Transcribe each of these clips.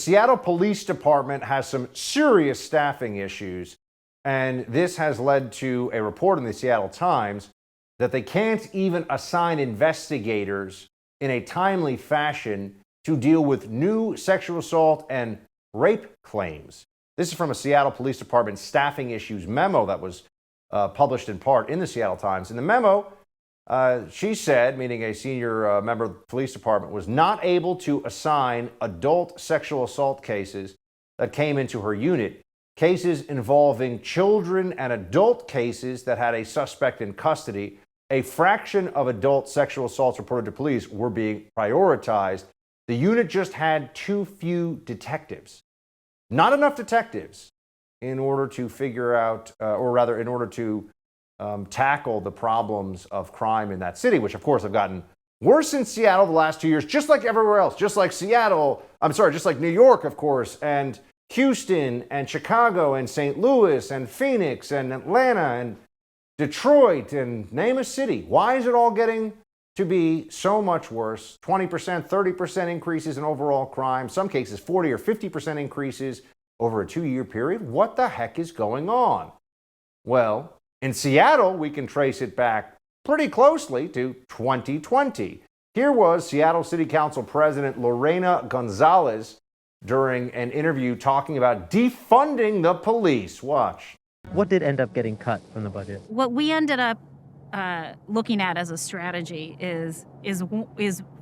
Seattle Police Department has some serious staffing issues, and this has led to a report in the Seattle Times that they can't even assign investigators in a timely fashion to deal with new sexual assault and rape claims. This is from a Seattle Police Department staffing issues memo that was published in part in the Seattle Times. In the memo, she said, meaning a senior member of the police department, was not able to assign adult sexual assault cases that came into her unit. Cases involving children and adult cases that had a suspect in custody. A fraction of adult sexual assaults reported to police were being prioritized. The unit just had too few detectives. Not enough detectives in order to figure out, or rather in order to tackle the problems of crime in that city, which of course have gotten worse in Seattle the last 2 years, just like everywhere else, just like just like New York, of course, and Houston and Chicago and St. Louis and Phoenix and Atlanta and Detroit and name a city. Why is it all getting to be so much worse? 20%, 30% increases in overall crime, some cases 40 or 50% increases over a 2-year period. What the heck is going on? Well, in Seattle, we can trace it back pretty closely to 2020. Here was Seattle City Council President Lorena Gonzalez during an interview talking about defunding the police. Watch. What did end up getting cut from the budget? What we ended up looking at as a strategy is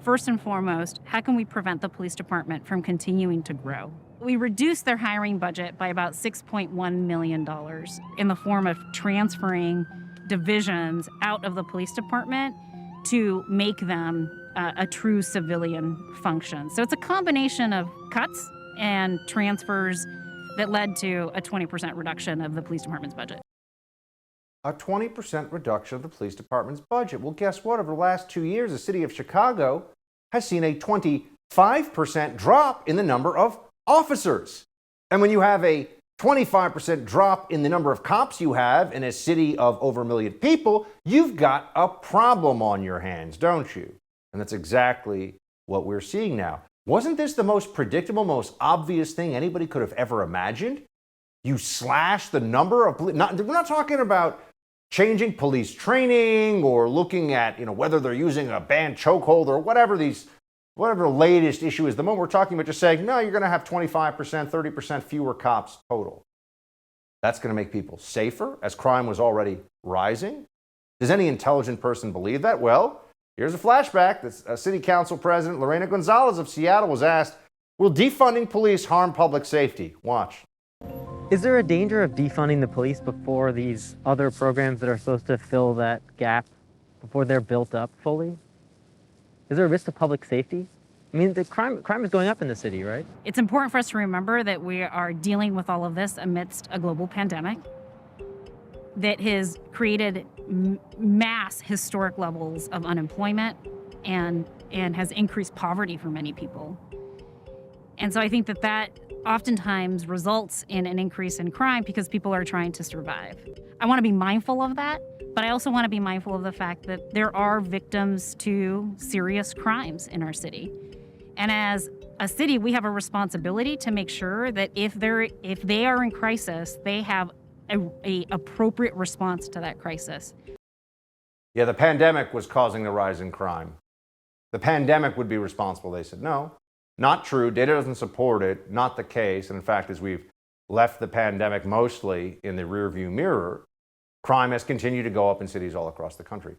first and foremost, how can we prevent the police department from continuing to grow? We reduced their hiring budget by about $6.1 million in the form of transferring divisions out of the police department to make them a true civilian function. So it's a combination of cuts and transfers that led to a 20% reduction of the police department's budget. A 20% reduction of the police department's budget. Well, guess what? Over the last 2 years, the city of Chicago has seen a 25% drop in the number of officers. And when you have a 25% drop in the number of cops you have in a city of over 1 million people, you've got a problem on your hands, don't you? And that's exactly what we're seeing now. Wasn't this the most predictable, most obvious thing anybody could have ever imagined? You slash the number of police. We're not talking about changing police training or looking at whether they're using a banned chokehold or whatever the latest issue is. The moment we're talking about just saying, no, you're going to have 25%, 30% fewer cops total. That's going to make people safer as crime was already rising. Does any intelligent person believe that? Well, here's a flashback. The City Council President Lorena Gonzalez of Seattle was asked, will defunding police harm public safety? Watch. Is there a danger of defunding the police before these other programs that are supposed to fill that gap, before they're built up fully? Is there a risk to public safety? I mean, the crime is going up in the city, right? It's important for us to remember that we are dealing with all of this amidst a global pandemic that has created mass historic levels of unemployment and has increased poverty for many people. And so I think that oftentimes results in an increase in crime because people are trying to survive. I want to be mindful of that, but I also want to be mindful of the fact that there are victims to serious crimes in our city. And as a city, we have a responsibility to make sure that if they are in crisis, they have a appropriate response to that crisis. Yeah, the pandemic was causing the rise in crime. The pandemic would be responsible. They said, no, not true. Data doesn't support it. Not the case. And in fact, as we've left the pandemic mostly in the rearview mirror, crime has continued to go up in cities all across the country.